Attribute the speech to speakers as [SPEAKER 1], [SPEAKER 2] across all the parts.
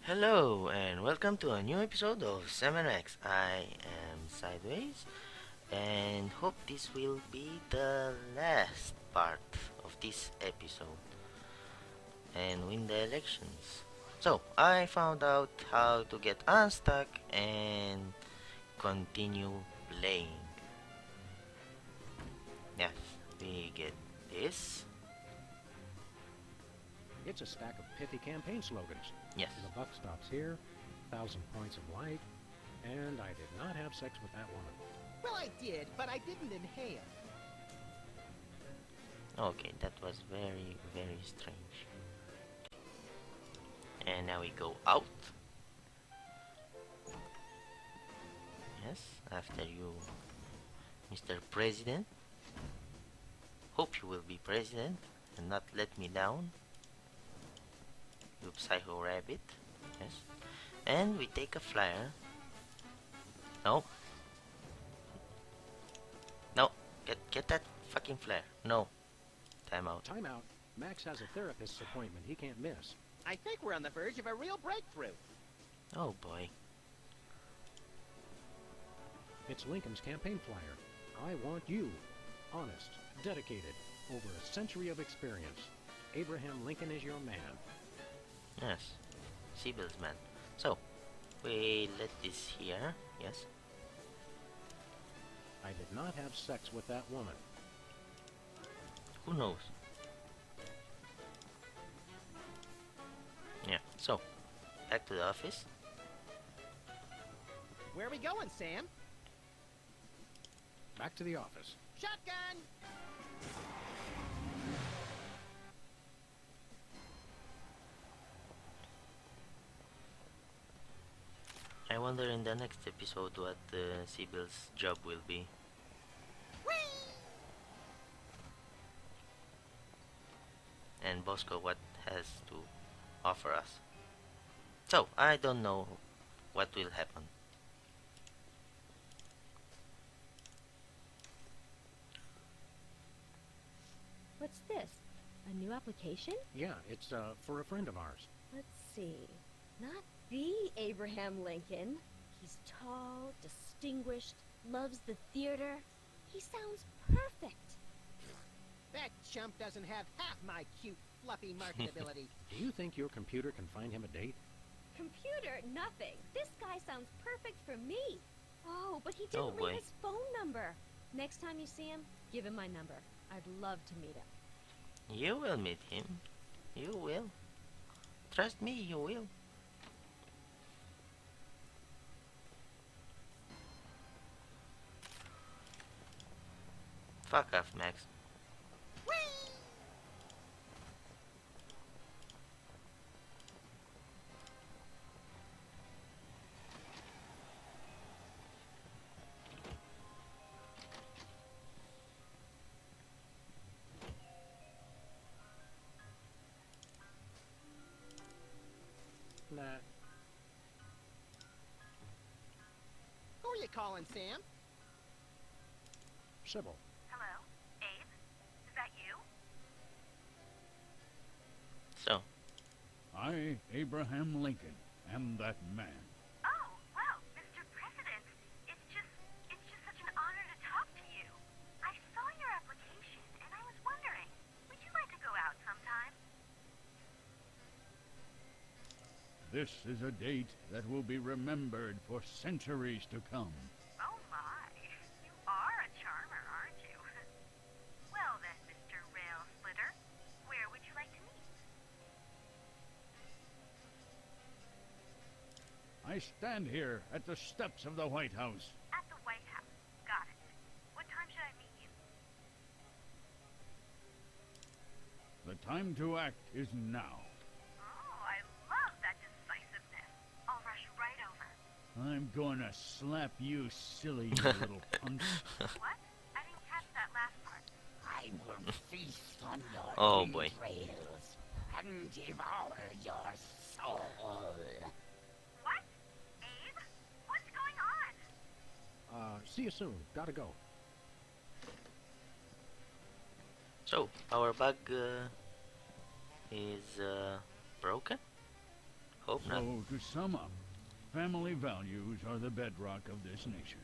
[SPEAKER 1] Hello and welcome to a new episode of 7X. I am Sideways and hope this will be the last part of this episode and win the elections. So, I found out how to get unstuck and continue playing. Yes, we get this.
[SPEAKER 2] It's a stack of pithy campaign slogans.
[SPEAKER 1] Yes.
[SPEAKER 2] The buck stops here, 1,000 points of light, and I did not have sex with that woman.
[SPEAKER 3] Well, I did, but I didn't inhale.
[SPEAKER 1] Okay, that was very, very strange. And now we go out. Yes, after you, Mr. President. Hope you will be president and not let me down. You psycho rabbit. Yes. And we take a flyer. No. No. Get that fucking flyer. No. Time out.
[SPEAKER 2] Time out. Max has a therapist's appointment he can't miss.
[SPEAKER 3] I think we're on the verge of a real breakthrough.
[SPEAKER 1] Oh boy.
[SPEAKER 2] It's Lincoln's campaign flyer. I want you. Honest, dedicated, over a century of experience. Abraham Lincoln is your man.
[SPEAKER 1] Yes. Sibyl's man. So, we let this here. Yes.
[SPEAKER 2] I did not have sex with that woman.
[SPEAKER 1] Who knows? Yeah. So, back to the office.
[SPEAKER 3] Where are we going, Sam?
[SPEAKER 2] Back to the office.
[SPEAKER 3] Shotgun!
[SPEAKER 1] I wonder in the next episode what Sibyl's job will be.
[SPEAKER 3] Whee!
[SPEAKER 1] And Bosco what has to offer us. So, I don't know what will happen.
[SPEAKER 4] What's this? A new application?
[SPEAKER 2] Yeah, it's for a friend of ours.
[SPEAKER 4] Let's see. Not the Abraham Lincoln. He's tall, distinguished, loves the theater. He sounds perfect.
[SPEAKER 3] That chump doesn't have half my cute, fluffy marketability.
[SPEAKER 2] Do you think your computer can find him a date?
[SPEAKER 4] Computer, nothing. This guy sounds perfect for me. Oh, but he
[SPEAKER 1] Oh,
[SPEAKER 4] didn't
[SPEAKER 1] boy.
[SPEAKER 4] leave his phone number. Next time you see him, give him my number. I'd love to meet him.
[SPEAKER 1] You will meet him. You will. Trust me, you will. Fuck off, Max.
[SPEAKER 3] Whee!
[SPEAKER 2] Nah.
[SPEAKER 3] Who are you calling, Sam?
[SPEAKER 2] Sybil.
[SPEAKER 5] Hello? Abe? Is that you?
[SPEAKER 1] So,
[SPEAKER 6] I, Abraham Lincoln, am that man.
[SPEAKER 5] Oh, wow, Mr. President. It's just such an honor to talk to you. I saw your application and I was wondering, would you like to go out sometime?
[SPEAKER 6] This is a date that will be remembered for centuries to come.
[SPEAKER 5] Oh my, you are a charmer, aren't you? Well then, Mr. Rail Splitter, where would you like to meet?
[SPEAKER 6] I stand here at the steps of the White House.
[SPEAKER 5] At the White House. Got it. What time should I meet you?
[SPEAKER 6] The time to act is now.
[SPEAKER 5] Oh, I love that decisiveness. I'll rush right over.
[SPEAKER 6] I'm gonna slap you silly, you little punk.
[SPEAKER 5] What? I didn't catch that last part.
[SPEAKER 7] I will feast on your
[SPEAKER 1] Oh, boy.
[SPEAKER 7] entrails and devour your soul.
[SPEAKER 5] What? Abe? What's going on?
[SPEAKER 2] See you soon. Gotta go.
[SPEAKER 1] So, our bug is broken? Hope not.
[SPEAKER 6] So, to sum up, family values are the bedrock of this nation.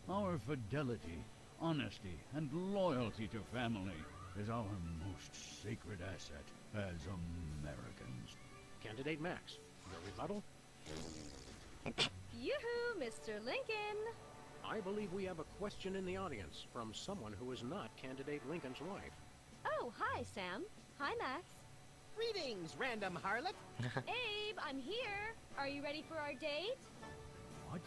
[SPEAKER 6] Our fidelity, honesty, and loyalty to family is our most sacred asset as Americans.
[SPEAKER 2] Candidate Max, your rebuttal?
[SPEAKER 4] Yoo-hoo, Mr. Lincoln!
[SPEAKER 2] I believe we have a question in the audience from someone who is not Candidate Lincoln's wife.
[SPEAKER 4] Oh, hi, Sam. Hi, Max.
[SPEAKER 3] Greetings, random harlot.
[SPEAKER 4] Abe, I'm here. Are you ready for our date?
[SPEAKER 6] What?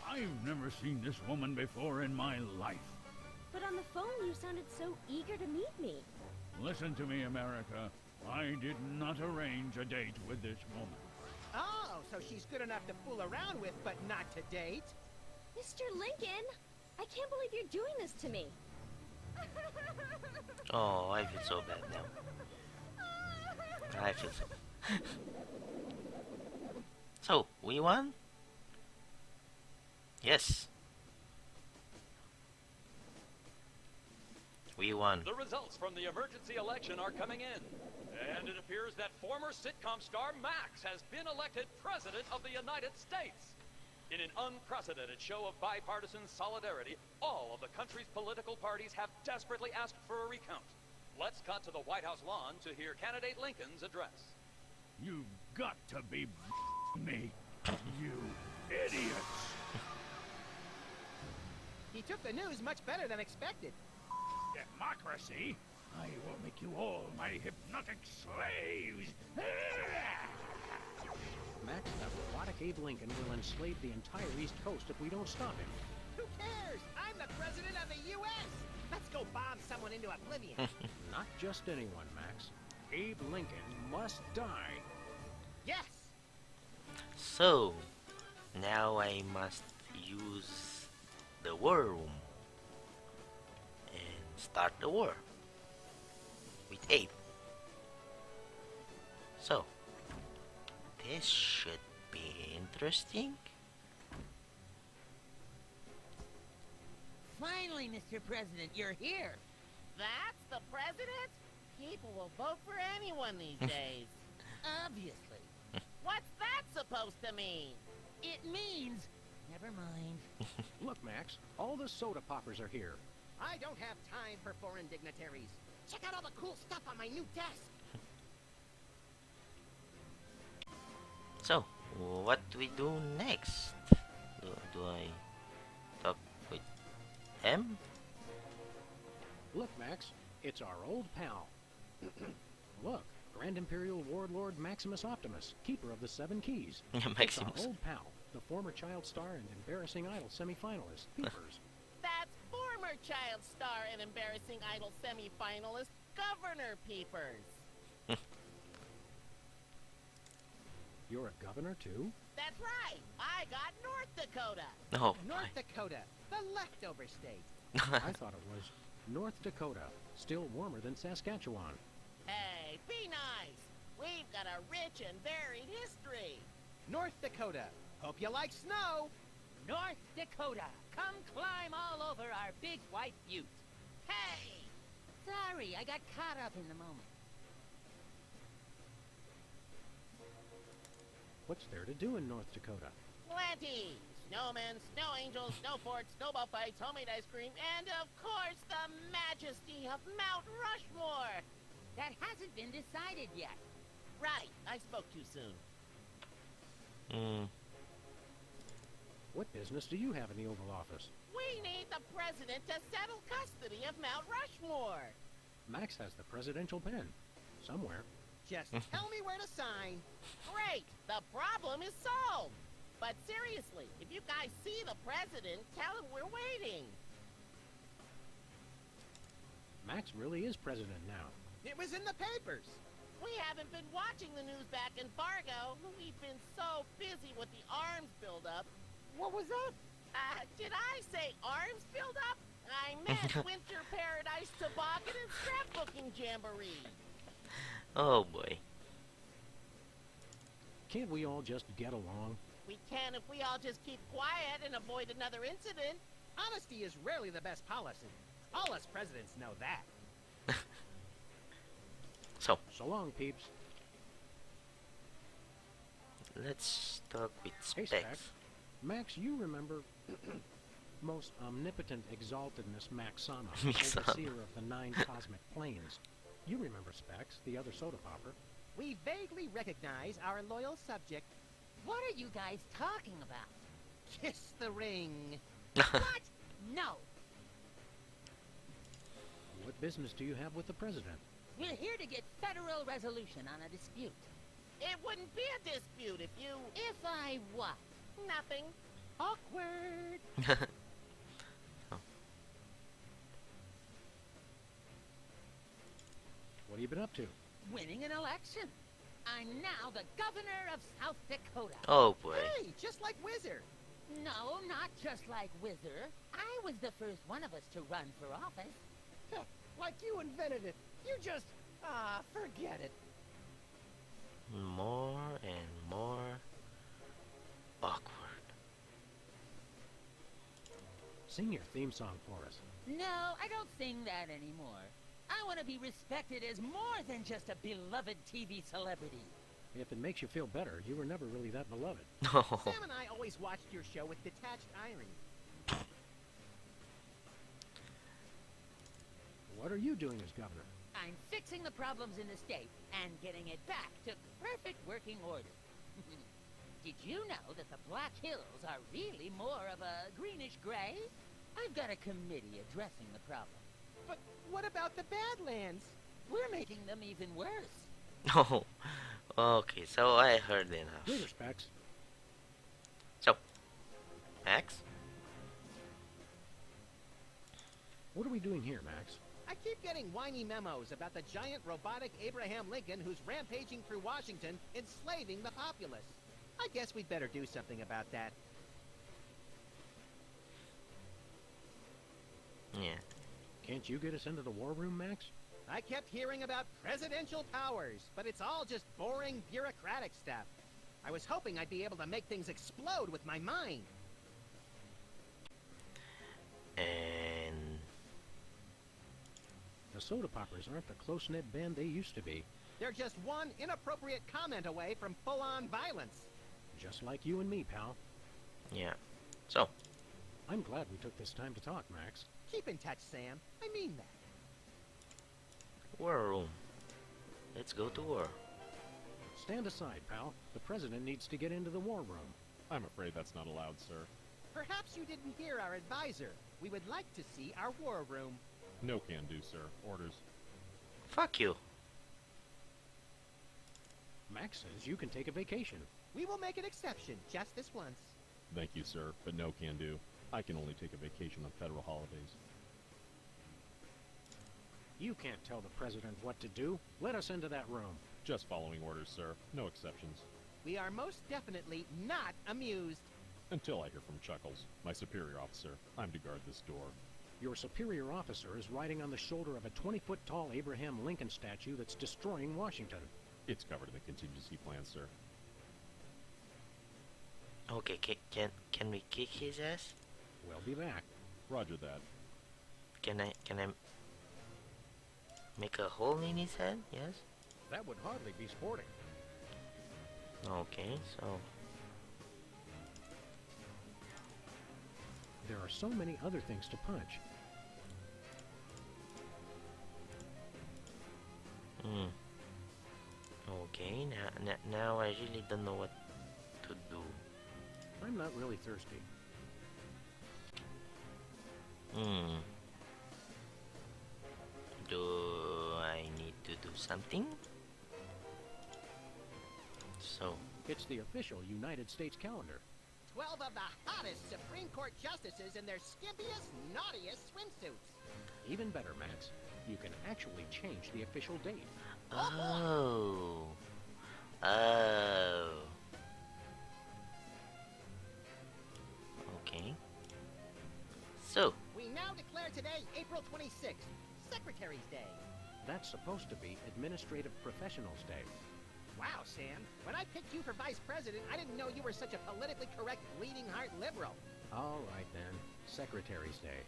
[SPEAKER 6] I've never seen this woman before in my life.
[SPEAKER 4] But on the phone, you sounded so eager to meet me.
[SPEAKER 6] Listen to me, America. I did not arrange a date with this woman.
[SPEAKER 3] Oh, so she's good enough to fool around with, but not to date?
[SPEAKER 4] Mr. Lincoln, I can't believe you're doing this to me.
[SPEAKER 1] Oh, I feel so bad now. I feel so. So, we won? Yes. We won.
[SPEAKER 8] The results from the emergency election are coming in. And it appears that former sitcom star Max has been elected President of the United States. In an unprecedented show of bipartisan solidarity, all of the country's political parties have desperately asked for a recount. Let's cut to the White House lawn to hear candidate Lincoln's address.
[SPEAKER 6] You've got to be me, you idiots.
[SPEAKER 3] He took the news much better than expected.
[SPEAKER 6] Democracy? I will make you all my hypnotic slaves.
[SPEAKER 2] Max, that robotic Abe Lincoln will enslave the entire East Coast if we don't stop him.
[SPEAKER 3] Who cares? I'm the president of the U.S. Let's go bomb someone into oblivion.
[SPEAKER 2] Not just anyone, Max. Abe Lincoln must die.
[SPEAKER 3] Yes.
[SPEAKER 1] So, now I must use the war room and start the war with Abe. So, this should be interesting.
[SPEAKER 9] Finally, Mr. President, you're here.
[SPEAKER 3] That's the president? People will vote for anyone these days.
[SPEAKER 9] Obviously.
[SPEAKER 3] What's that supposed to mean?
[SPEAKER 9] It means... Never mind.
[SPEAKER 2] Look, Max, all the soda poppers are here.
[SPEAKER 3] I don't have time for foreign dignitaries. Check out all the cool stuff on my new desk.
[SPEAKER 1] So, what do we do next? Do I talk with M?
[SPEAKER 2] Look, Max, it's our old pal. Look, Grand Imperial Warlord Maximus Optimus, keeper of the Seven Keys. It's our
[SPEAKER 1] Maximus.
[SPEAKER 2] old pal, the former Child Star and Embarrassing Idol semi-finalist, Peepers.
[SPEAKER 3] That's former Child Star and Embarrassing Idol semi-finalist, Governor Peepers.
[SPEAKER 2] You're a governor, too?
[SPEAKER 3] That's right. I got North Dakota.
[SPEAKER 1] Oh,
[SPEAKER 3] North Dakota, the leftover state.
[SPEAKER 2] I thought it was North Dakota, still warmer than Saskatchewan.
[SPEAKER 3] Hey, be nice. We've got a rich and varied history. North Dakota. Hope you like snow.
[SPEAKER 9] North Dakota, come climb all over our big white butte.
[SPEAKER 3] Hey!
[SPEAKER 9] Sorry, I got caught up in the moment.
[SPEAKER 2] What's there to do in North Dakota?
[SPEAKER 3] Plenty. Snowmen, snow angels, snow forts, snowball fights, homemade ice cream, and of course the majesty of Mount Rushmore.
[SPEAKER 9] That hasn't been decided yet.
[SPEAKER 3] Right, I spoke too soon.
[SPEAKER 2] What business do you have in the Oval Office?
[SPEAKER 3] We need the president to settle custody of Mount Rushmore.
[SPEAKER 2] Max has the presidential pen. Somewhere.
[SPEAKER 3] Just tell me where to sign. Great, the problem is solved. But seriously, if you guys see the president, tell him we're waiting.
[SPEAKER 2] Max really is president now.
[SPEAKER 3] It was in the papers. We haven't been watching the news back in Fargo. We've been so busy with the arms buildup.
[SPEAKER 9] What was that?
[SPEAKER 3] Did I say arms buildup? I meant Winter Paradise Toboggan and Scrapbooking Jamboree.
[SPEAKER 1] oh boy.
[SPEAKER 2] Can't we all just get along?
[SPEAKER 3] We can if we all just keep quiet and avoid another incident. Honesty is rarely the best policy. All us presidents know that.
[SPEAKER 1] So,
[SPEAKER 2] So long, peeps.
[SPEAKER 1] let's talk with
[SPEAKER 2] Hey,
[SPEAKER 1] Specs.
[SPEAKER 2] Specs. Max, you remember most omnipotent exaltedness Maxana,
[SPEAKER 1] Maxana.
[SPEAKER 2] overseer of the 9 cosmic planes. You remember Specs, the other soda popper.
[SPEAKER 3] We vaguely recognize our loyal subject.
[SPEAKER 9] What are you guys talking about?
[SPEAKER 3] Kiss the ring.
[SPEAKER 9] What? No.
[SPEAKER 2] What business do you have with the president?
[SPEAKER 9] We're here to get federal resolution on a dispute.
[SPEAKER 3] It wouldn't be a dispute if you...
[SPEAKER 9] If I what?
[SPEAKER 3] Nothing. Awkward.
[SPEAKER 2] What have you been up to?
[SPEAKER 9] Winning an election. I'm now the governor of South Dakota.
[SPEAKER 1] Oh boy.
[SPEAKER 3] Hey, just like Wizard.
[SPEAKER 9] No, not just like Whizzer. I was the first one of us to run for office.
[SPEAKER 3] Like you invented it. You just... forget it.
[SPEAKER 1] More and more awkward.
[SPEAKER 2] Sing your theme song for us.
[SPEAKER 9] No, I don't sing that anymore. I want to be respected as more than just a beloved TV celebrity.
[SPEAKER 2] If it makes you feel better, you were never really that beloved.
[SPEAKER 1] No.
[SPEAKER 3] Sam and I always watched your show with detached irony.
[SPEAKER 2] What are you doing as governor?
[SPEAKER 9] I'm fixing the problems in the state and getting it back to perfect working order. Did you know that the Black Hills are really more of a greenish gray? I've got a committee addressing the problem.
[SPEAKER 3] But what about the Badlands?
[SPEAKER 9] We're making them even worse.
[SPEAKER 1] Oh. Okay, so I heard enough.
[SPEAKER 2] Later, Specs.
[SPEAKER 1] So, Max?
[SPEAKER 2] What are we doing here, Max?
[SPEAKER 3] I keep getting whiny memos about the giant robotic Abraham Lincoln who's rampaging through Washington, enslaving the populace. I guess we'd better do something about that.
[SPEAKER 1] Yeah.
[SPEAKER 2] Can't you get us into the war room, Max?
[SPEAKER 3] I kept hearing about presidential powers, but it's all just boring bureaucratic stuff. I was hoping I'd be able to make things explode with my mind.
[SPEAKER 1] And
[SPEAKER 2] The soda poppers aren't the close-knit band they used to be.
[SPEAKER 3] They're just one inappropriate comment away from full-on violence.
[SPEAKER 2] Just like you and me, pal.
[SPEAKER 1] yeah. So,
[SPEAKER 2] I'm glad we took this time to talk, Max.
[SPEAKER 3] Keep in touch, Sam. I mean that.
[SPEAKER 1] war room. Let's go to war.
[SPEAKER 2] Stand aside, pal. The president needs to get into the war room.
[SPEAKER 10] I'm afraid that's not allowed, sir.
[SPEAKER 3] Perhaps you didn't hear our advisor. We would like to see our war room.
[SPEAKER 10] No can do, sir. Orders.
[SPEAKER 1] Fuck you.
[SPEAKER 2] Max says you can take a vacation.
[SPEAKER 3] We will make an exception, just this once.
[SPEAKER 10] Thank you, sir, but no can do. I can only take a vacation on federal holidays.
[SPEAKER 2] You can't tell the president what to do. Let us into that room.
[SPEAKER 10] Just following orders, sir. No exceptions.
[SPEAKER 3] We are most definitely not amused.
[SPEAKER 10] Until I hear from Chuckles, my superior officer. I'm to guard this door.
[SPEAKER 2] Your superior officer is riding on the shoulder of a 20-foot-tall Abraham Lincoln statue that's destroying Washington.
[SPEAKER 10] It's covered in the contingency plan, sir.
[SPEAKER 1] Okay, can we kick his ass?
[SPEAKER 2] We'll be back.
[SPEAKER 10] Roger that.
[SPEAKER 1] Can I make a hole in his head? Yes.
[SPEAKER 2] That would hardly be sporting.
[SPEAKER 1] Okay, so
[SPEAKER 2] There are so many other things to punch.
[SPEAKER 1] Okay, now I really don't know what to do.
[SPEAKER 2] I'm not really thirsty.
[SPEAKER 1] Do I need to do something? So,
[SPEAKER 2] It's the official United States calendar.
[SPEAKER 3] 12 of the hottest Supreme Court justices in their skimpiest, naughtiest swimsuits.
[SPEAKER 2] Even better, Max. You can actually change the official date.
[SPEAKER 1] oh, oh, okay. So,
[SPEAKER 3] We now declare today April 26th, Secretary's Day.
[SPEAKER 2] That's supposed to be Administrative Professionals Day.
[SPEAKER 3] Wow, Sam. When I picked you for vice president, I didn't know you were such a politically correct bleeding heart liberal.
[SPEAKER 2] All right, then. Secretary's Day.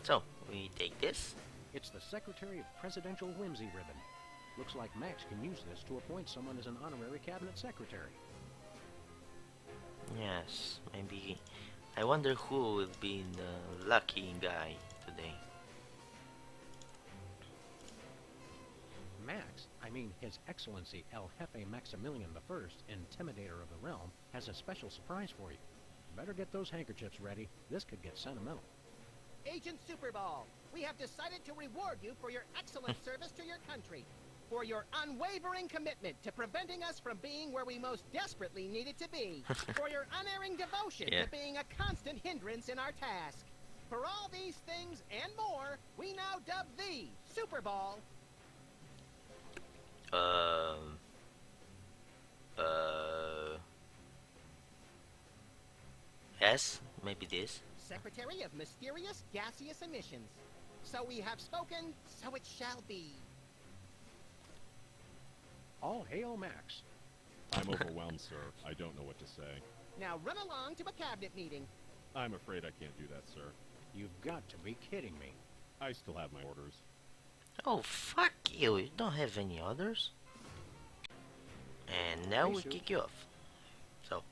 [SPEAKER 1] so we take this.
[SPEAKER 2] It's the Secretary of Presidential Whimsy ribbon. Looks like Max can use this to appoint someone as an honorary cabinet secretary.
[SPEAKER 1] Yes, maybe. I wonder who will be the lucky guy today.
[SPEAKER 2] Max, I mean His Excellency El Jefe Maximilian I, Intimidator of the Realm, has a special surprise for you. Better get those handkerchiefs ready. This could get sentimental.
[SPEAKER 3] Agent Superball, we have decided to reward you for your excellent service to your country, for your unwavering commitment to preventing us from being where we most desperately needed to be, for your unerring devotion to being a constant hindrance in our task. For all these things and more, we now dub thee Superball.
[SPEAKER 1] Yes, maybe this.
[SPEAKER 3] Secretary of Mysterious Gaseous Emissions. So we have spoken, so it shall be.
[SPEAKER 2] All hail Max.
[SPEAKER 10] I'm overwhelmed, sir. I don't know what to say.
[SPEAKER 3] Now run along to a cabinet meeting.
[SPEAKER 10] I'm afraid I can't do that, sir.
[SPEAKER 2] You've got to be kidding me.
[SPEAKER 10] I still have my orders.
[SPEAKER 1] Oh, fuck you. You don't have any others? And now we kick you off. So.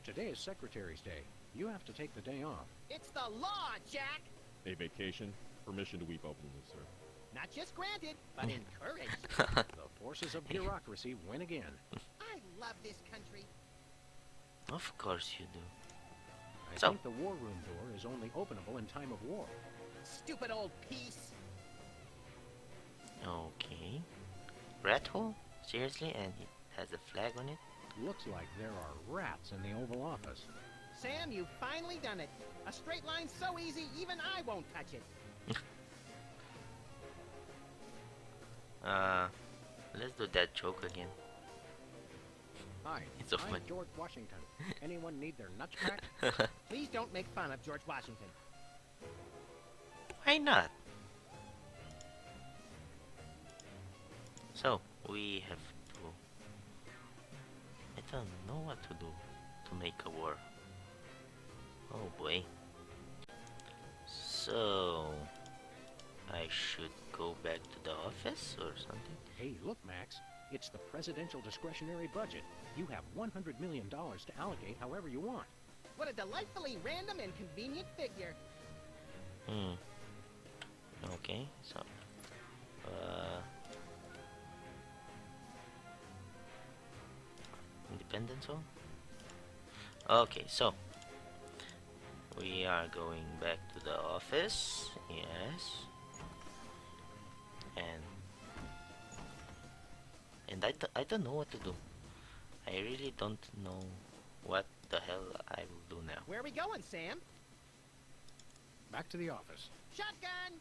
[SPEAKER 2] Today is Secretary's Day. You have to take the day off.
[SPEAKER 3] It's the law, Jack!
[SPEAKER 10] A vacation? Permission to weep openly, sir.
[SPEAKER 3] Not just granted, but encouraged.
[SPEAKER 2] The forces of bureaucracy win again.
[SPEAKER 3] I love this country.
[SPEAKER 1] Of course you do.
[SPEAKER 2] I think the war room door is only openable in time of war.
[SPEAKER 3] Stupid old piece.
[SPEAKER 1] Okay. Rat hole? Seriously? And it has a flag on it?
[SPEAKER 2] Looks like there are rats in the Oval Office.
[SPEAKER 3] Sam, you've finally done it. A straight line so easy, even I won't touch it.
[SPEAKER 1] Let's do that joke again.
[SPEAKER 2] Hi,
[SPEAKER 1] It's off
[SPEAKER 2] I'm
[SPEAKER 1] my...
[SPEAKER 2] George Washington. Anyone need their nuts cracked?
[SPEAKER 3] Please don't make fun of George Washington.
[SPEAKER 1] Why not? So, we have to... I don't know what to do to make a war. Oh boy. So... I should go back to the office or something?
[SPEAKER 2] Hey, look, Max. It's the presidential discretionary budget. You have $100 million to allocate however you want.
[SPEAKER 3] What a delightfully random and convenient figure.
[SPEAKER 1] Okay, so... Independence zone? Okay, so... We are going back to the office. Yes. And I don't know what to do. I really don't know what the hell I will do now.
[SPEAKER 3] Where are we going, Sam?
[SPEAKER 2] Back to the office.
[SPEAKER 3] Shotgun!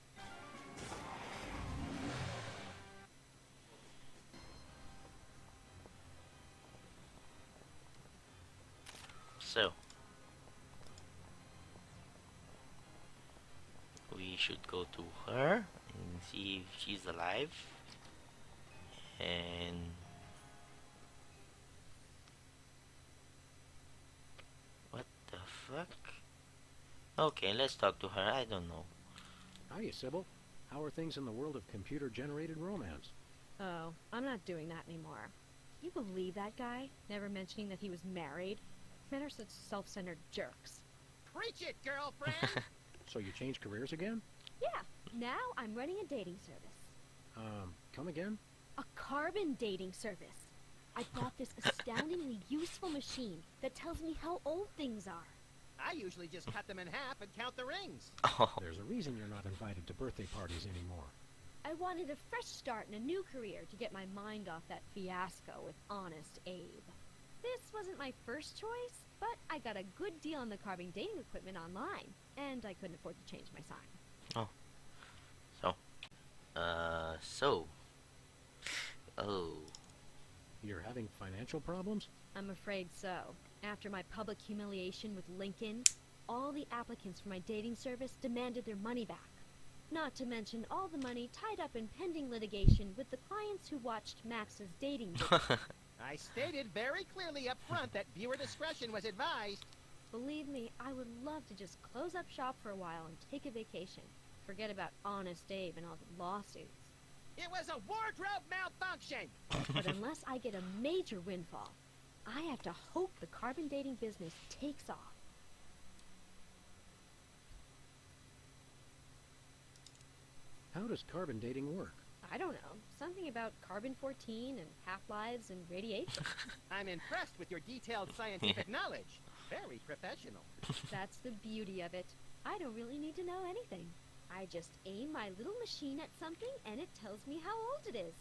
[SPEAKER 1] So we should go to her and see if she's alive. And what the fuck? Okay, let's talk to her. I don't know.
[SPEAKER 2] Hiya, Sybil. How are things in the world of computer-generated romance?
[SPEAKER 4] Oh, I'm not doing that anymore. You believe that guy? Never mentioning that he was married? Men are such self-centered jerks.
[SPEAKER 3] Preach it, girlfriend!
[SPEAKER 2] So you changed careers again?
[SPEAKER 4] Yeah, now I'm running a dating service.
[SPEAKER 2] Come again?
[SPEAKER 4] A carbon dating service. I bought this astoundingly useful machine that tells me how old things are.
[SPEAKER 3] I usually just cut them in half and count the rings.
[SPEAKER 1] Oh.
[SPEAKER 2] There's a reason you're not invited to birthday parties anymore.
[SPEAKER 4] I wanted a fresh start in a new career to get my mind off that fiasco with Honest Abe. This wasn't my first choice, but I got a good deal on the carbon dating equipment online, and I couldn't afford to change my sign.
[SPEAKER 1] Oh. Oh.
[SPEAKER 2] You're having financial problems?
[SPEAKER 4] I'm afraid so. After my public humiliation with Lincoln, all the applicants for my dating service demanded their money back. Not to mention all the money tied up in pending litigation with the clients who watched Max's dating video.
[SPEAKER 3] I stated very clearly up front that viewer discretion was advised.
[SPEAKER 4] Believe me, I would love to just close up shop for a while and take a vacation. Forget about Honest Abe and all the lawsuits.
[SPEAKER 3] It was a wardrobe malfunction.
[SPEAKER 4] But unless I get a major windfall, I have to hope the carbon dating business takes off.
[SPEAKER 2] How does carbon dating work?
[SPEAKER 4] I don't know. Something about carbon-14 and half-lives and radiation.
[SPEAKER 3] I'm impressed with your detailed scientific knowledge. Very professional.
[SPEAKER 4] That's the beauty of it. I don't really need to know anything. I just aim my little machine at something and it tells me how old it is.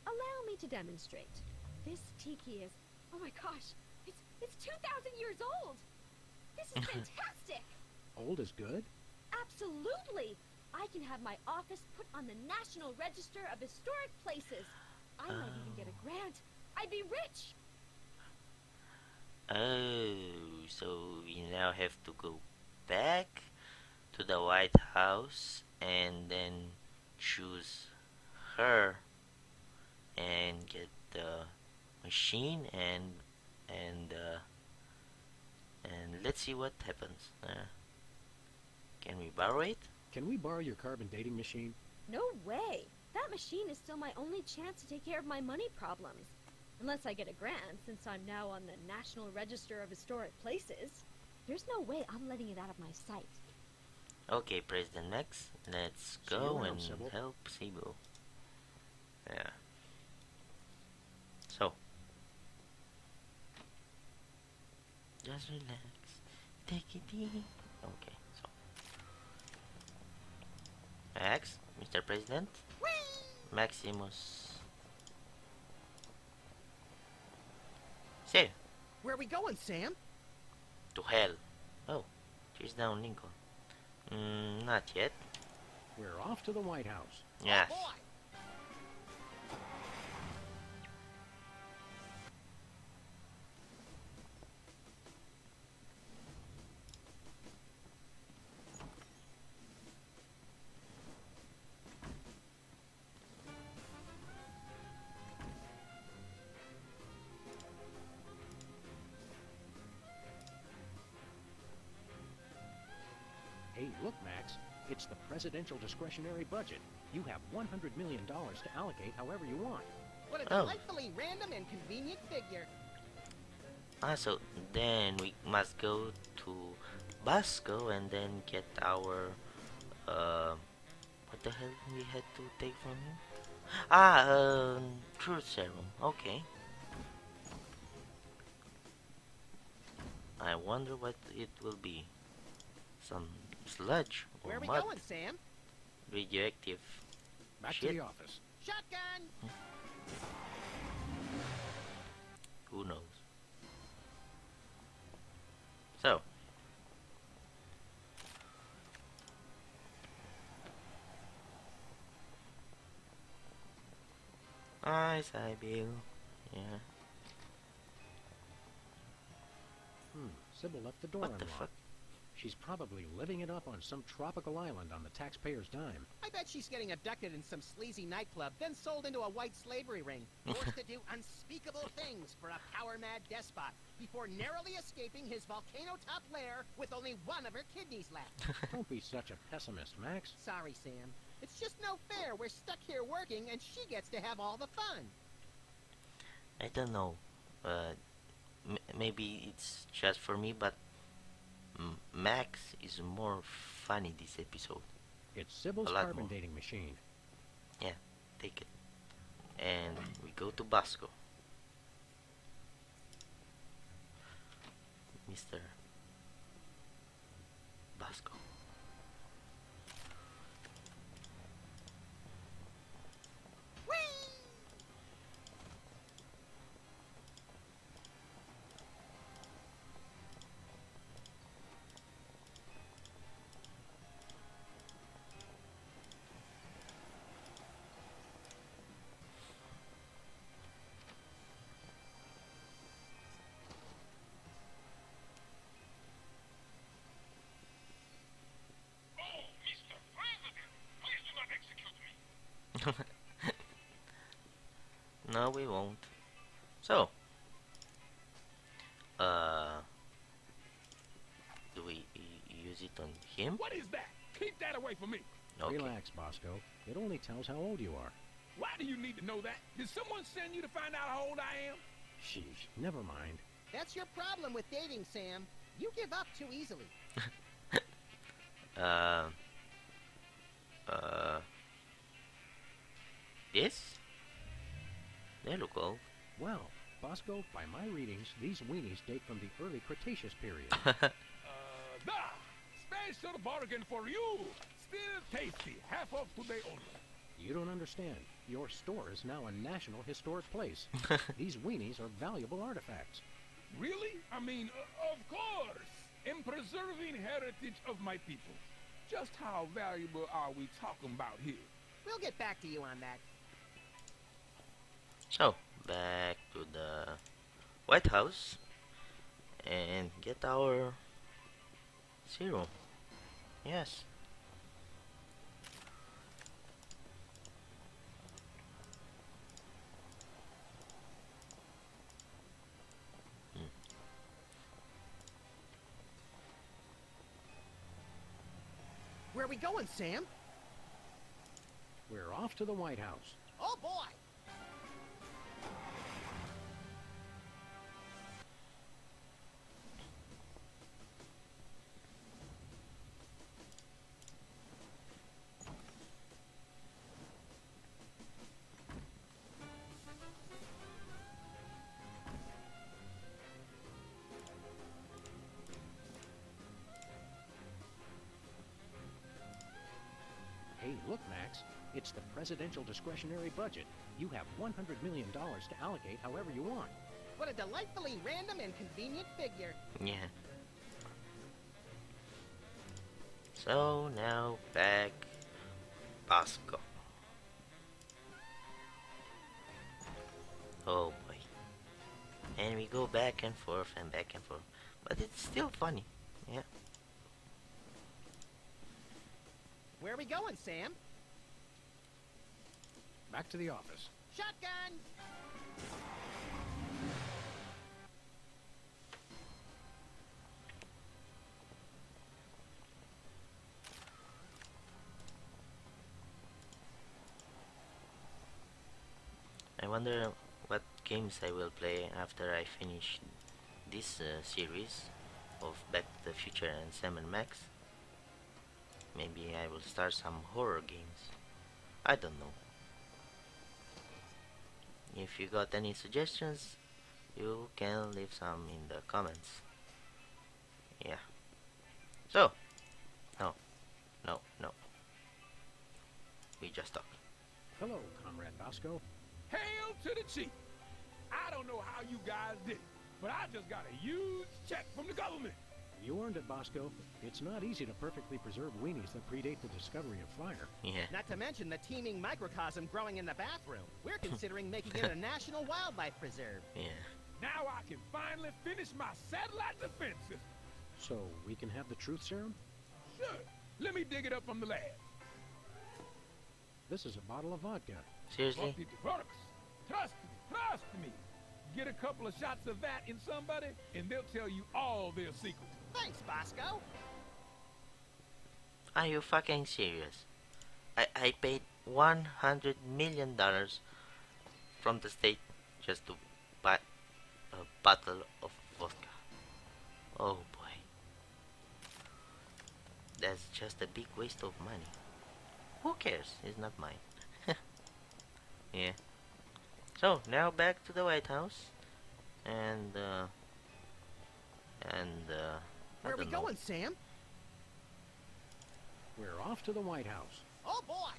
[SPEAKER 4] Allow me to demonstrate. This tiki is, oh my gosh, it's 2,000 years old. This is fantastic.
[SPEAKER 2] Old is good?
[SPEAKER 4] Absolutely. I can have my office put on the National Register of Historic Places. I might even get a grant. I'd be rich.
[SPEAKER 1] Oh, so we now have to go back to the White House and then choose her and get the machine and let's see what happens. Can we borrow it?
[SPEAKER 2] Can we borrow your carbon dating machine?
[SPEAKER 4] No way. That machine is still my only chance to take care of my money problems. Unless I get a grant, since I'm now on the National Register of Historic Places. There's no way I'm letting it out of my sight.
[SPEAKER 1] Okay, President Max, let's
[SPEAKER 2] See you
[SPEAKER 1] go
[SPEAKER 2] around,
[SPEAKER 1] and
[SPEAKER 2] Sybil.
[SPEAKER 1] help Sybil. Yeah. So, just relax, take it easy. Okay, so Max, Mr. President, Maximus. Say,
[SPEAKER 3] Where are we going, Sam?
[SPEAKER 1] to hell. Oh, she's down, Lincoln. Not yet.
[SPEAKER 2] We're off to the White House.
[SPEAKER 1] Yes.
[SPEAKER 3] Oh, boy.
[SPEAKER 2] Hey, look, Max. It's the presidential discretionary budget. You have $100 million to allocate however you want.
[SPEAKER 3] What a
[SPEAKER 1] Oh.
[SPEAKER 3] delightfully random and convenient figure.
[SPEAKER 1] So then we must go to Basco and then get our what the hell we had to take from him? Truth serum. Okay. I wonder what it will be. Some sludge or
[SPEAKER 3] Where are we
[SPEAKER 1] mud.
[SPEAKER 3] going, Sam?
[SPEAKER 1] Radioactive.
[SPEAKER 2] Back
[SPEAKER 1] Shit.
[SPEAKER 2] to the office.
[SPEAKER 3] Shotgun!
[SPEAKER 1] Who knows? So. Hi, Sybil. Yeah.
[SPEAKER 2] Sybil left the door
[SPEAKER 1] What the
[SPEAKER 2] unlocked.
[SPEAKER 1] fuck?
[SPEAKER 2] She's probably living it up on some tropical island on the taxpayer's dime.
[SPEAKER 3] I bet she's getting abducted in some sleazy nightclub, then sold into a white slavery ring, forced to do unspeakable things for a power-mad despot, before narrowly escaping his volcano-top lair with only one of her kidneys left.
[SPEAKER 2] Don't be such a pessimist, Max.
[SPEAKER 3] Sorry, Sam. It's just no fair. We're stuck here working, and she gets to have all the fun.
[SPEAKER 1] I don't know. Maybe it's just for me, but Max is more funny this episode.
[SPEAKER 2] It's Sybil's
[SPEAKER 1] A lot
[SPEAKER 2] carbon
[SPEAKER 1] more.
[SPEAKER 2] dating machine.
[SPEAKER 1] Yeah, take it. And we go to Basco. Mr. Basco. No, we won't. So, do we use it on him?
[SPEAKER 7] What is that? Keep that away from me.
[SPEAKER 1] Okay.
[SPEAKER 2] Relax, Bosco. It only tells how old you are.
[SPEAKER 11] Why do you need to know that? Did someone send you to find out how old I am?
[SPEAKER 2] Sheesh, never mind.
[SPEAKER 3] That's your problem with dating, Sam. You give up too easily.
[SPEAKER 1] Uh, uh, yes? They look old.
[SPEAKER 2] Well, Bosco, by my readings, these weenies date from the early Cretaceous period.
[SPEAKER 11] Special bargain for you. Still tasty. Half off today only.
[SPEAKER 2] You don't understand. Your store is now a national historic place. These weenies are valuable artifacts.
[SPEAKER 11] Really? I mean, of course. In preserving heritage of my people. Just how valuable are we talking about here?
[SPEAKER 3] We'll get back to you on that.
[SPEAKER 1] So, back to the White House and get our serum. Yes.
[SPEAKER 3] Where are we going, Sam?
[SPEAKER 2] We're off to the White House.
[SPEAKER 3] Oh, boy!
[SPEAKER 2] Hey, look, Max. It's the presidential discretionary budget. You have $100 million to allocate however you want.
[SPEAKER 3] What a delightfully random and convenient figure.
[SPEAKER 1] Yeah. So now back Bosco. Oh boy. And we go back and forth and back and forth. But it's still funny. Yeah.
[SPEAKER 3] Where are we going, Sam?
[SPEAKER 2] Back to the office.
[SPEAKER 3] Shotgun!
[SPEAKER 1] I wonder what games I will play after I finish this series of Back to the Future and Sam and Max. Maybe I will start some horror games. I don't know. If you got any suggestions, you can leave some in the comments. Yeah. So, no. We just talked.
[SPEAKER 2] Hello, Comrade Bosco.
[SPEAKER 11] Hail to the chief. I don't know how you guys did it, but I just got a huge check from the government.
[SPEAKER 2] You earned it, Bosco. It's not easy to perfectly preserve weenies that predate the discovery of fire.
[SPEAKER 1] Yeah.
[SPEAKER 3] Not to mention the teeming microcosm growing in the bathroom. We're considering making it a national wildlife preserve.
[SPEAKER 1] Yeah.
[SPEAKER 11] Now I can finally finish my satellite defense system.
[SPEAKER 2] So, we can have the truth serum?
[SPEAKER 11] Sure. Let me dig it up from the lab.
[SPEAKER 2] This is a bottle of vodka.
[SPEAKER 1] Seriously?
[SPEAKER 11] Bumpy products. Trust me. Get a couple of shots of that in somebody, and they'll tell you all their secrets.
[SPEAKER 3] Thanks, Bosco.
[SPEAKER 1] Are you fucking serious? I paid $100 million from the state just to buy a bottle of vodka. Oh boy. That's just a big waste of money. Who cares? It's not mine. Yeah. So, now back to the White House. And,
[SPEAKER 3] Where are we going, Sam?
[SPEAKER 2] We're off to the White House.
[SPEAKER 3] Oh, boy!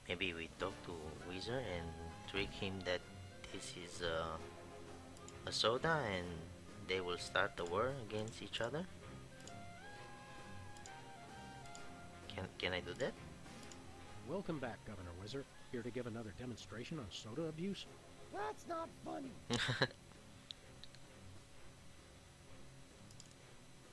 [SPEAKER 1] maybe we talk to Wizard and trick him that this is a soda and they will start the war against each other. Can I do that?
[SPEAKER 2] Welcome back, Governor Wizard. Here to give another demonstration on soda abuse?
[SPEAKER 3] That's not funny.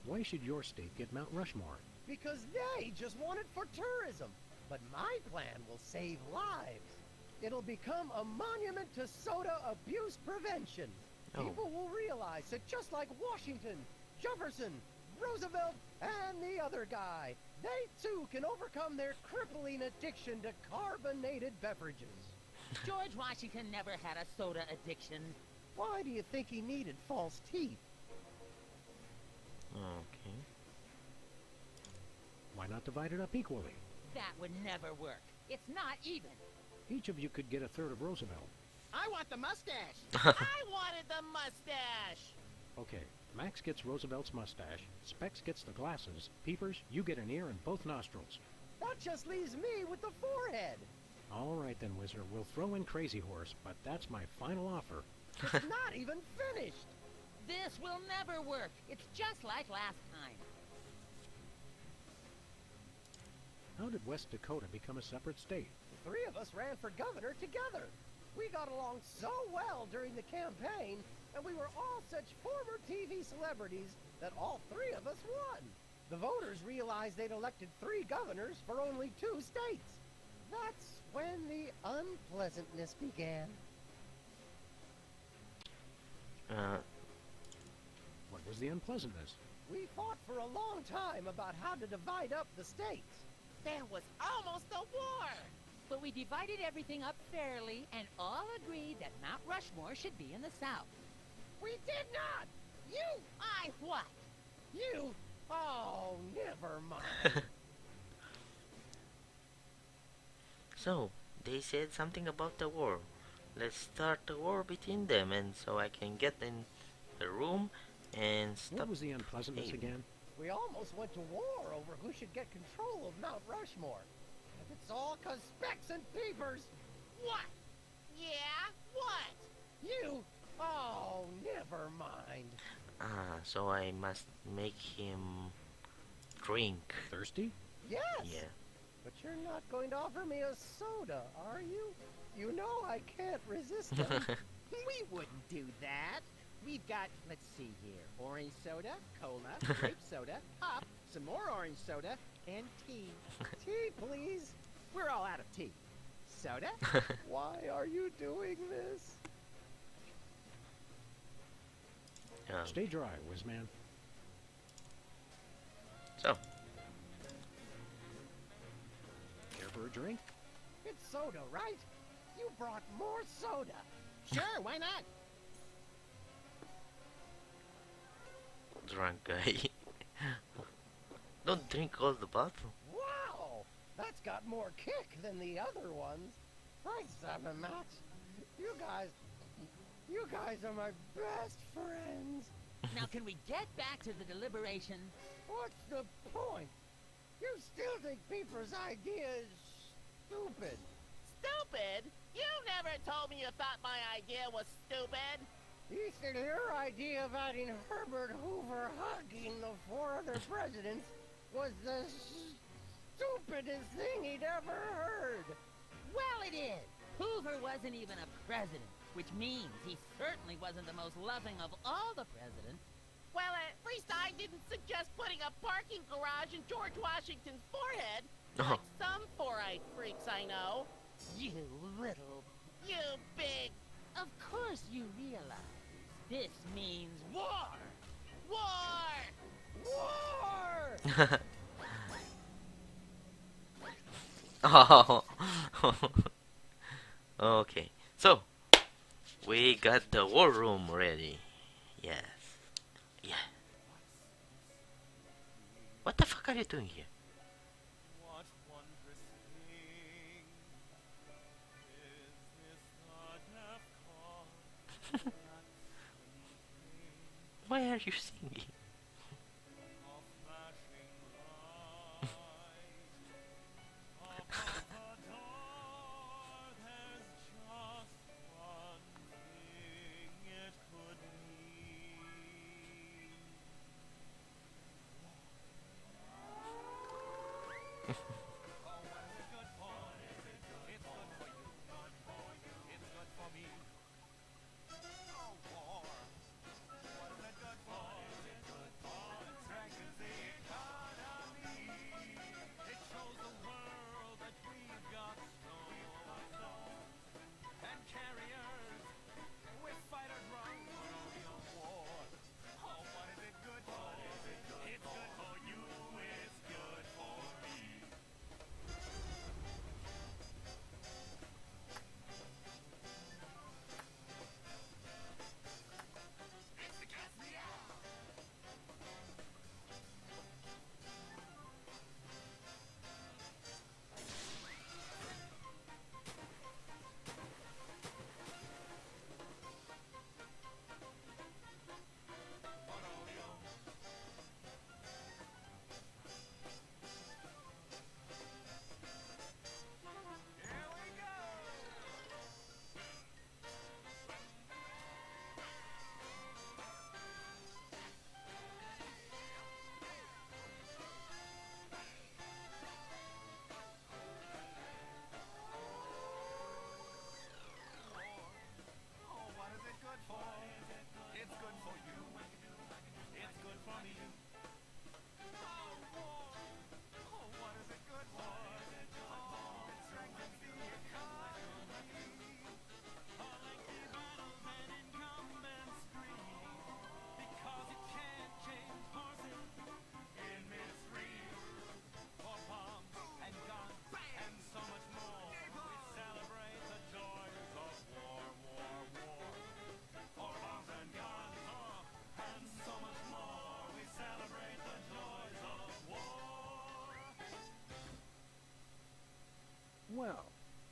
[SPEAKER 2] Why should your state get Mount Rushmore?
[SPEAKER 3] Because they just want it for tourism. But my plan will save lives. It'll become a monument to soda abuse prevention.
[SPEAKER 1] Oh.
[SPEAKER 3] People will realize that just like Washington, Jefferson, Roosevelt, and the other guy, they too can overcome their crippling addiction to carbonated beverages.
[SPEAKER 9] George Washington never had a soda addiction.
[SPEAKER 3] Why do you think he needed false teeth?
[SPEAKER 1] Okay.
[SPEAKER 2] Why not divide it up equally?
[SPEAKER 9] That would never work. It's not even.
[SPEAKER 2] Each of you could get a third of Roosevelt.
[SPEAKER 3] I want the mustache.
[SPEAKER 9] I wanted the mustache.
[SPEAKER 2] Okay, Max gets Roosevelt's mustache, Specs gets the glasses, Peepers, you get an ear and both nostrils.
[SPEAKER 3] That just leaves me with the forehead.
[SPEAKER 2] All right then, Wizard, we'll throw in Crazy Horse, but that's my final offer.
[SPEAKER 3] It's not even finished.
[SPEAKER 9] This will never work. It's just like last time.
[SPEAKER 2] How did West Dakota become a separate state?
[SPEAKER 3] The three of us ran for governor together. We got along so well during the campaign, and we were all such former TV celebrities that all three of us won. The voters realized they'd elected 3 governors for only 2 states. That's when the unpleasantness began.
[SPEAKER 2] What was the unpleasantness?
[SPEAKER 3] We fought for a long time about how to divide up the states.
[SPEAKER 9] There was almost a war. But we divided everything up fairly and all agreed that Mount Rushmore should be in the South.
[SPEAKER 3] We did not! You!
[SPEAKER 9] I what?
[SPEAKER 3] You! Oh, never mind.
[SPEAKER 1] So, they said something about the war. Let's start the war between them, and so I can get in the room and stop.
[SPEAKER 2] What was the unpleasantness again?
[SPEAKER 3] We almost went to war over who should get control of Mount Rushmore. And it's all 'cause Specs and Peepers.
[SPEAKER 9] What? Yeah? What?
[SPEAKER 3] You! Oh, never mind.
[SPEAKER 1] So I must make him drink.
[SPEAKER 2] Thirsty?
[SPEAKER 3] Yes!
[SPEAKER 1] Yeah.
[SPEAKER 3] But you're not going to offer me a soda, are you? You know I can't resist them.
[SPEAKER 12] We wouldn't do that. We've got, let's see here, orange soda, cola, grape soda, pop, some more orange soda, and tea.
[SPEAKER 3] Tea, please.
[SPEAKER 12] We're all out of tea. Soda?
[SPEAKER 3] Why are you doing this?
[SPEAKER 2] Stay dry, Whizman.
[SPEAKER 1] So,
[SPEAKER 2] Care for a drink?
[SPEAKER 3] It's soda, right? You brought more soda.
[SPEAKER 12] Sure, why not?
[SPEAKER 1] drunk guy. Don't drink all the bottle.
[SPEAKER 3] Wow! That's got more kick than the other ones. Thanks, Sam and Max. You guys are my best friends.
[SPEAKER 9] Now can we get back to the deliberation?
[SPEAKER 3] What's the point? You still think Peeper's idea is stupid.
[SPEAKER 13] Stupid? You never told me you thought my idea was stupid.
[SPEAKER 3] He said your idea of adding Herbert Hoover hugging the 4 other presidents was the stupidest thing he'd ever heard.
[SPEAKER 9] Well, it is. Hoover wasn't even a president, which means he certainly wasn't the most loving of all the presidents.
[SPEAKER 13] Well, at least I didn't suggest putting a parking garage in George Washington's forehead, like some 4-eyed freaks I know.
[SPEAKER 9] You little...
[SPEAKER 13] You big...
[SPEAKER 9] Of course you realize this means war!
[SPEAKER 13] War!
[SPEAKER 3] War!
[SPEAKER 1] Oh. Okay, so we got the war room ready. Yes. Yeah. What the fuck are you doing here? Why are you singing?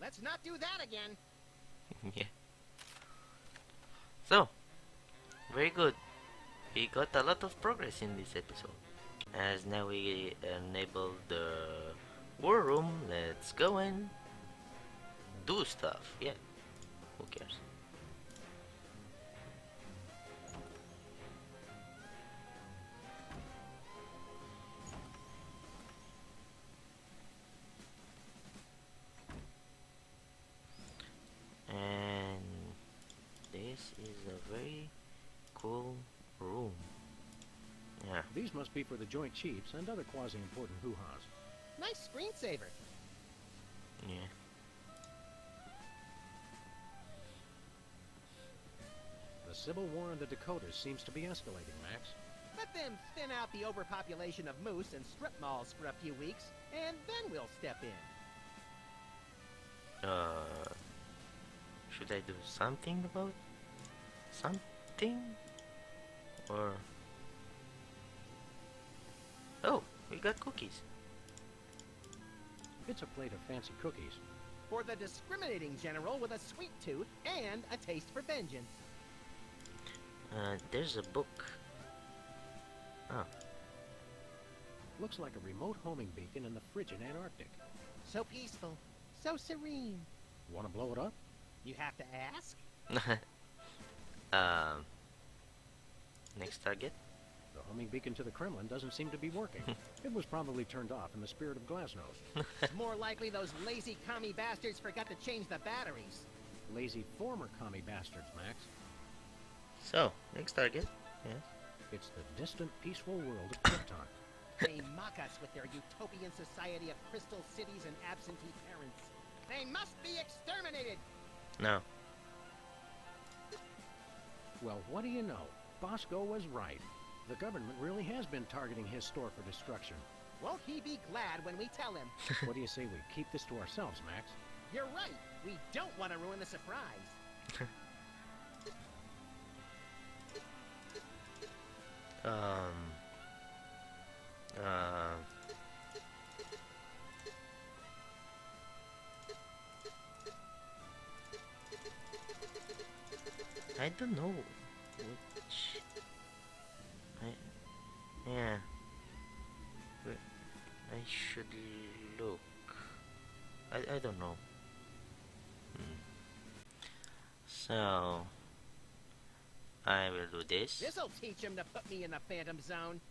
[SPEAKER 3] Let's not do that again.
[SPEAKER 1] Yeah. So, very good. We got a lot of progress in this episode. As now we enable the war room, let's go and do stuff. Yeah, who cares? And this is a very cool room. Yeah.
[SPEAKER 2] These must be for the Joint Chiefs and other quasi-important hoo-has.
[SPEAKER 3] Nice screensaver.
[SPEAKER 1] Yeah.
[SPEAKER 2] The Civil War in the Dakotas seems to be escalating, Max.
[SPEAKER 3] Let them thin out the overpopulation of moose and strip malls for a few weeks, and then we'll step in.
[SPEAKER 1] Should I do something about something? Or... Oh, we got cookies.
[SPEAKER 2] It's a plate of fancy cookies.
[SPEAKER 3] For the discriminating general with a sweet tooth and a taste for vengeance.
[SPEAKER 1] There's a book. Oh.
[SPEAKER 2] Looks like a remote homing beacon in the frigid Antarctic.
[SPEAKER 3] So peaceful, so serene.
[SPEAKER 2] Want to blow it up?
[SPEAKER 3] You have to ask?
[SPEAKER 1] Next target?
[SPEAKER 2] The homing beacon to the Kremlin doesn't seem to be working. It was probably turned off in the spirit of Glasnost.
[SPEAKER 3] More likely those lazy commie bastards forgot to change the batteries.
[SPEAKER 2] Lazy former commie bastards, Max.
[SPEAKER 1] So, next target. Yes.
[SPEAKER 2] It's the distant, peaceful world of Krypton.
[SPEAKER 3] They mock us with their utopian society of crystal cities and absentee parents. They must be exterminated!
[SPEAKER 1] No.
[SPEAKER 2] Well, what do you know? Bosco was right. The government really has been targeting his store for destruction.
[SPEAKER 3] Won't he be glad when we tell him?
[SPEAKER 2] What do you say we keep this to ourselves, Max?
[SPEAKER 3] You're right. We don't want to ruin the surprise.
[SPEAKER 1] I don't know which. Yeah. I should look. I don't know. So I will do this.
[SPEAKER 3] This'll teach him to put me in the Phantom Zone.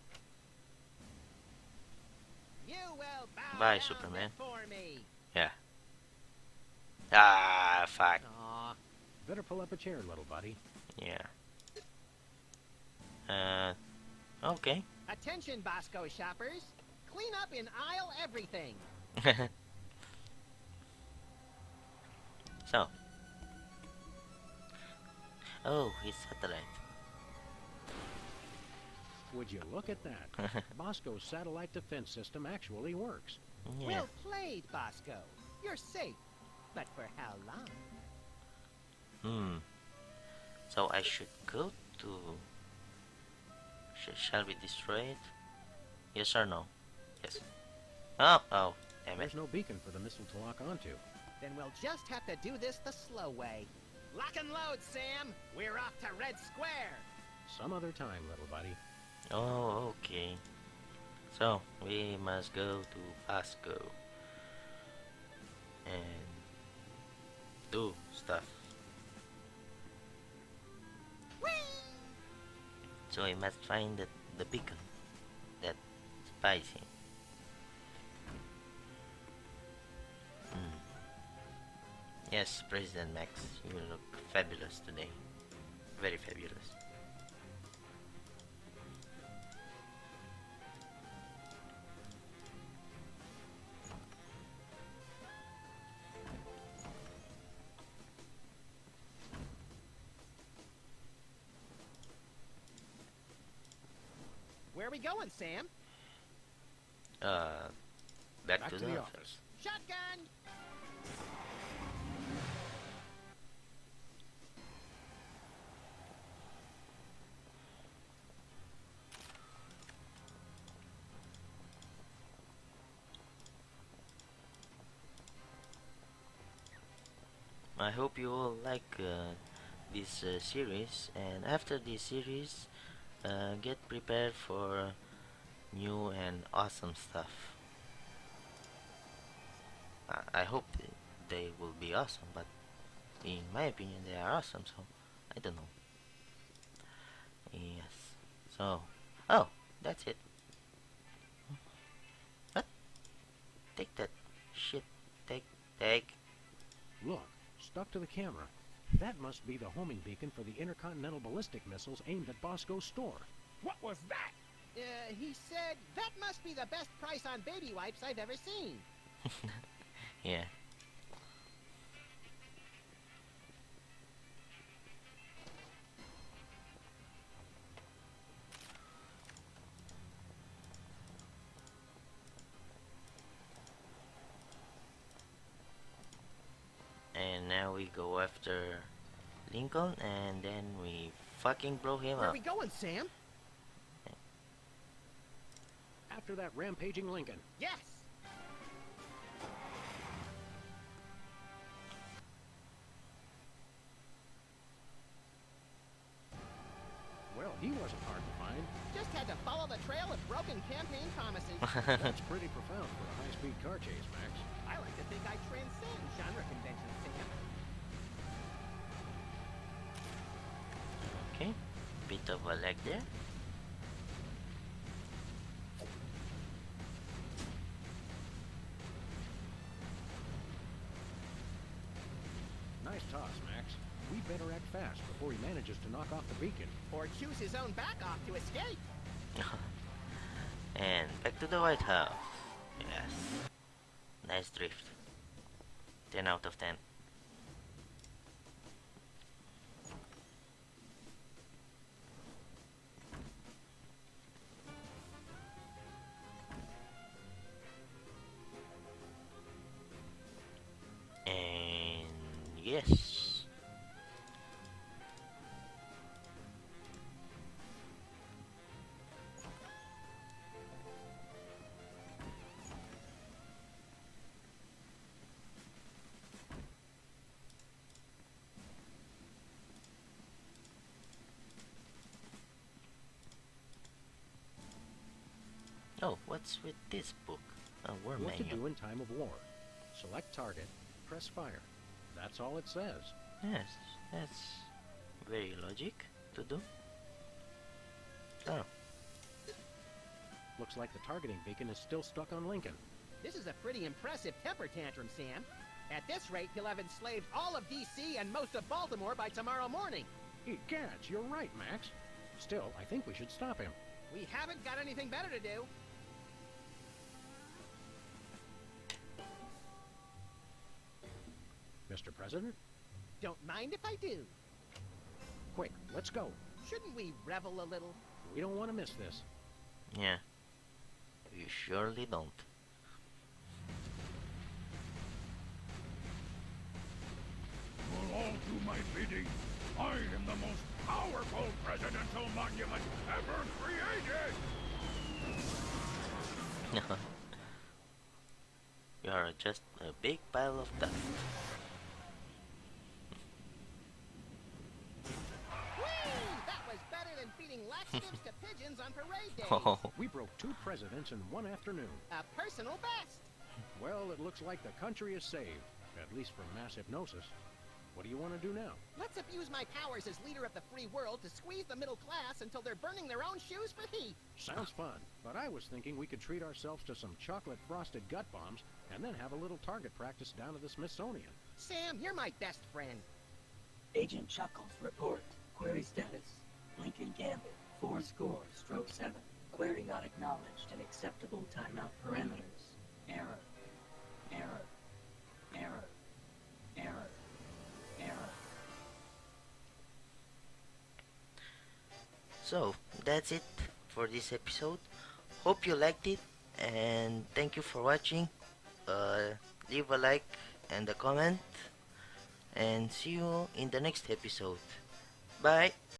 [SPEAKER 3] You will bow
[SPEAKER 1] Bye,
[SPEAKER 3] down
[SPEAKER 1] Superman.
[SPEAKER 3] before me.
[SPEAKER 1] Yeah. Ah, fuck.
[SPEAKER 3] Aw.
[SPEAKER 2] Better pull up a chair, little buddy.
[SPEAKER 1] Yeah. Okay.
[SPEAKER 3] Attention, Bosco shoppers. Clean up in aisle everything.
[SPEAKER 1] So. Oh, it's satellite.
[SPEAKER 2] Would you look at that? Bosco's satellite defense system actually works.
[SPEAKER 1] Yeah.
[SPEAKER 3] Well played, Bosco. You're safe. But for how long?
[SPEAKER 1] So I should go to... shall we destroy it? Yes or no? Yes. Oh, damn it.
[SPEAKER 2] There's no beacon for the missile to lock onto.
[SPEAKER 3] Then we'll just have to do this the slow way. Lock and load, Sam. We're off to Red Square.
[SPEAKER 2] Some other time, little buddy.
[SPEAKER 1] Oh, okay. So, we must go to Pasco and do stuff.
[SPEAKER 3] Whee!
[SPEAKER 1] So I must find the beacon that spies him. Yes, President Max, you look fabulous today. Very fabulous.
[SPEAKER 3] Where are we going, Sam?
[SPEAKER 1] Back to the office.
[SPEAKER 3] Shotgun!
[SPEAKER 1] I hope you all like this series, and after this series, get prepared for new and awesome stuff. I hope they will be awesome, but in my opinion, they are awesome, so I don't know. Yes. So, oh, that's it. What? Take that shit. Take.
[SPEAKER 2] Look, stuck to the camera. That must be the homing beacon for the intercontinental ballistic missiles aimed at Bosco's store.
[SPEAKER 11] What was that?
[SPEAKER 3] He said that must be the best price on baby wipes I've ever seen.
[SPEAKER 1] Yeah. And now we go after Lincoln, and then we fucking blow him
[SPEAKER 12] Where are
[SPEAKER 1] up.
[SPEAKER 12] we going, Sam?
[SPEAKER 2] After that rampaging Lincoln.
[SPEAKER 12] Yes!
[SPEAKER 2] Well, he wasn't hard to find.
[SPEAKER 3] Just had to follow the trail of broken campaign promises.
[SPEAKER 2] That's pretty profound for a high-speed car chase, Max.
[SPEAKER 3] I like to think I transcend genre conventions, Sam.
[SPEAKER 1] Okay, bit of a lag there.
[SPEAKER 2] Nice toss, Max. We better act fast before he manages to knock off the beacon.
[SPEAKER 3] Or choose his own back off to escape.
[SPEAKER 1] And back to the White House. Yes. Nice drift. 10 out of 10. And yes. Oh, what's with this book? A war
[SPEAKER 2] What to
[SPEAKER 1] manual.
[SPEAKER 2] do in time of war. Select target, press fire. That's all it says.
[SPEAKER 1] Yes, that's very logic to do. Oh,
[SPEAKER 2] Looks like the targeting beacon is still stuck on Lincoln.
[SPEAKER 3] This is a pretty impressive temper tantrum, Sam. At this rate, he'll have enslaved all of D.C. and most of Baltimore by tomorrow morning.
[SPEAKER 2] Egads, you're right, Max. Still, I think we should stop him.
[SPEAKER 3] We haven't got anything better to do.
[SPEAKER 2] Mr. President?
[SPEAKER 3] Don't mind if I do.
[SPEAKER 2] Quick, let's go.
[SPEAKER 3] Shouldn't we revel a little?
[SPEAKER 2] We don't want to miss this.
[SPEAKER 1] yeah. You surely don't.
[SPEAKER 6] Will all do my bidding. I am the most powerful presidential monument ever created!
[SPEAKER 1] You are just a big pile of dust.
[SPEAKER 3] Whee! That was better than feeding laxatives to pigeons on parade days.
[SPEAKER 1] Oh,
[SPEAKER 2] We broke 2 presidents in one afternoon.
[SPEAKER 3] A personal best.
[SPEAKER 2] Well, it looks like the country is saved, at least from mass hypnosis. What do you want to do now?
[SPEAKER 3] Let's abuse my powers as leader of the free world to squeeze the middle class until they're burning their own shoes for heat.
[SPEAKER 2] Sounds fun, but I was thinking we could treat ourselves to some chocolate frosted gut bombs and then have a little target practice down at the Smithsonian.
[SPEAKER 3] Sam, you're my best friend.
[SPEAKER 14] Agent Chuckles, report. Query status. Lincoln Gambit, 4 score, stroke 7. Query not acknowledged and acceptable timeout parameters. Error. Error. Error. Error. Error.
[SPEAKER 1] so that's it for this episode. Hope you liked it, and thank you for watching. Leave a like and a comment, and see you in the next episode. Bye.